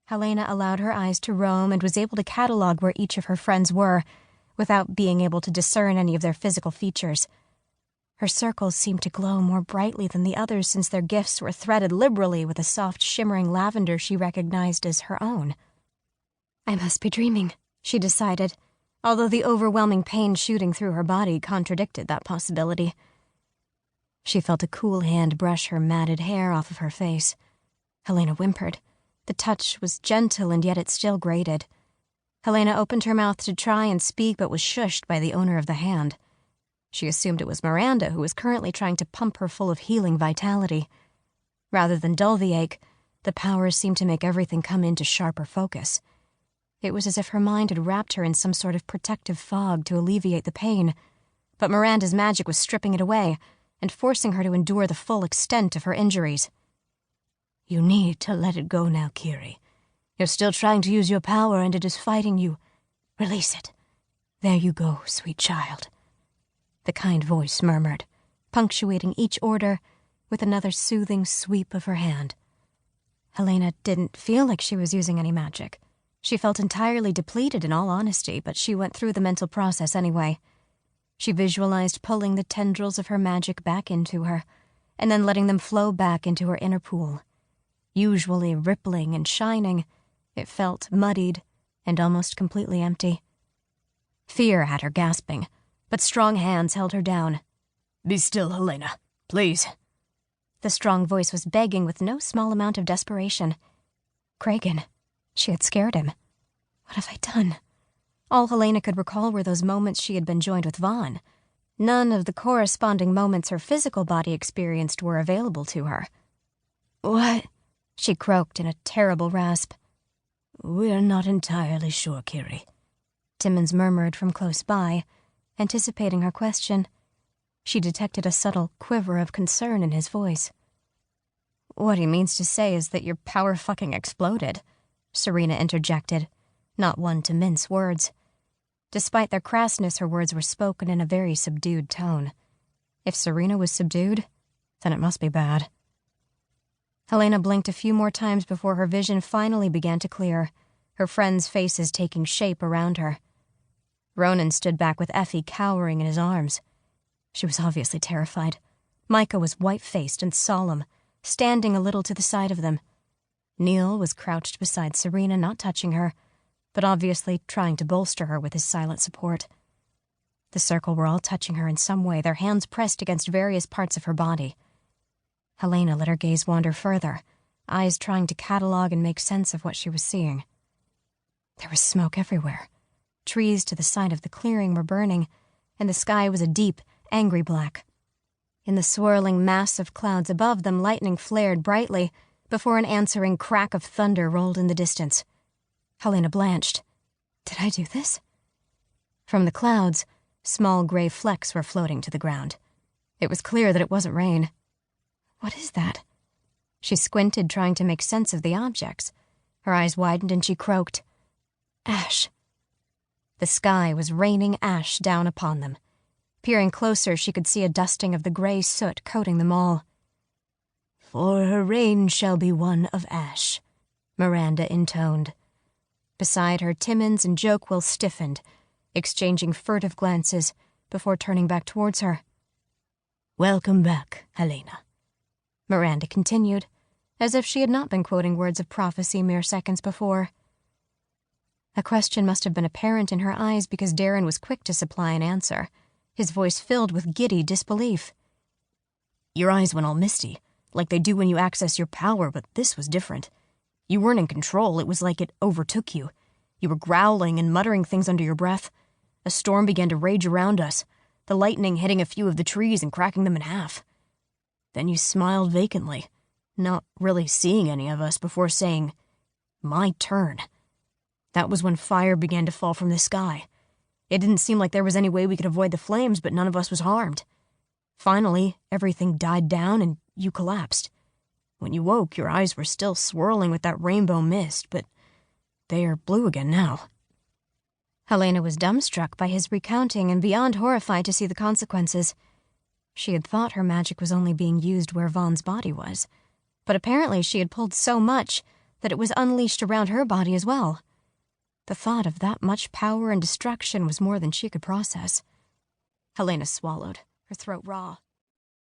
Helena allowed her eyes to roam and was able to catalog where each of her friends were, without being able to discern any of their physical features. Her circles seemed to glow more brightly than the others since their gifts were threaded liberally with a soft, shimmering lavender she recognized as her own. I must be dreaming, she decided, although the overwhelming pain shooting through her body contradicted that possibility. She felt a cool hand brush her matted hair off of her face. Helena whimpered. The touch was gentle and yet it still grated. Helena opened her mouth to try and speak but was shushed by the owner of the hand. She assumed it was Miranda who was currently trying to pump her full of healing vitality. Rather than dull the ache, the powers seemed to make everything come into sharper focus. It was as if her mind had wrapped her in some sort of protective fog to alleviate the pain, but Miranda's magic was stripping it away and forcing her to endure the full extent of her injuries. You need to let it go now, Kiri. You're still trying to use your power and it is fighting you. Release it. There you go, sweet child. The kind voice murmured, punctuating each order with another soothing sweep of her hand. Helena didn't feel like she was using any magic. She felt entirely depleted in all honesty, but she went through the mental process anyway. She visualized pulling the tendrils of her magic back into her, and then letting them flow back into her inner pool. Usually rippling and shining, it felt muddied and almost completely empty. Fear had her gasping, but strong hands held her down. Be still, Helena, please. The strong voice was begging with no small amount of desperation. Kragan. She had scared him. What have I done? All Helena could recall were those moments she had been joined with Vaughn. None of the corresponding moments her physical body experienced were available to her. What? She croaked in a terrible rasp. We're not entirely sure, Kiri. Timmons murmured from close by, anticipating her question. She detected a subtle quiver of concern in his voice. What he means to say is that your power fucking exploded, Serena interjected, not one to mince words. Despite their crassness, her words were spoken in a very subdued tone. If Serena was subdued, then it must be bad. Helena blinked a few more times before her vision finally began to clear, her friends' faces taking shape around her. Ronan stood back with Effie cowering in his arms. She was obviously terrified. Micah was white-faced and solemn, standing a little to the side of them. Neil was crouched beside Serena, not touching her, but obviously trying to bolster her with his silent support. The circle were all touching her in some way, their hands pressed against various parts of her body. Helena let her gaze wander further, eyes trying to catalog and make sense of what she was seeing. There was smoke everywhere. Trees to the side of the clearing were burning, and the sky was a deep, angry black. In the swirling mass of clouds above them, lightning flared brightly before an answering crack of thunder rolled in the distance. Helena blanched. Did I do this? From the clouds, small gray flecks were floating to the ground. It was clear that it wasn't rain. What is that? She squinted, trying to make sense of the objects. Her eyes widened and she croaked. Ash. The sky was raining ash down upon them. Peering closer, she could see a dusting of the gray soot coating them all. For her reign shall be one of ash, Miranda intoned. Beside her, Timmons and Jokewill stiffened, exchanging furtive glances before turning back towards her. Welcome back, Helena, Miranda continued, as if she had not been quoting words of prophecy mere seconds before. A question must have been apparent in her eyes because Darren was quick to supply an answer, his voice filled with giddy disbelief. Your eyes went all misty, like they do when you access your power, but this was different. You weren't in control, it was like it overtook you. You were growling and muttering things under your breath. A storm began to rage around us, the lightning hitting a few of the trees and cracking them in half. Then you smiled vacantly, not really seeing any of us, before saying, "My turn." That was when fire began to fall from the sky. It didn't seem like there was any way we could avoid the flames, but none of us was harmed. Finally, everything died down and you collapsed. When you woke, your eyes were still swirling with that rainbow mist, but they are blue again now. Helena was dumbstruck by his recounting and beyond horrified to see the consequences. She had thought her magic was only being used where Vaughn's body was, but apparently she had pulled so much that it was unleashed around her body as well. The thought of that much power and destruction was more than she could process. Helena swallowed, her throat raw.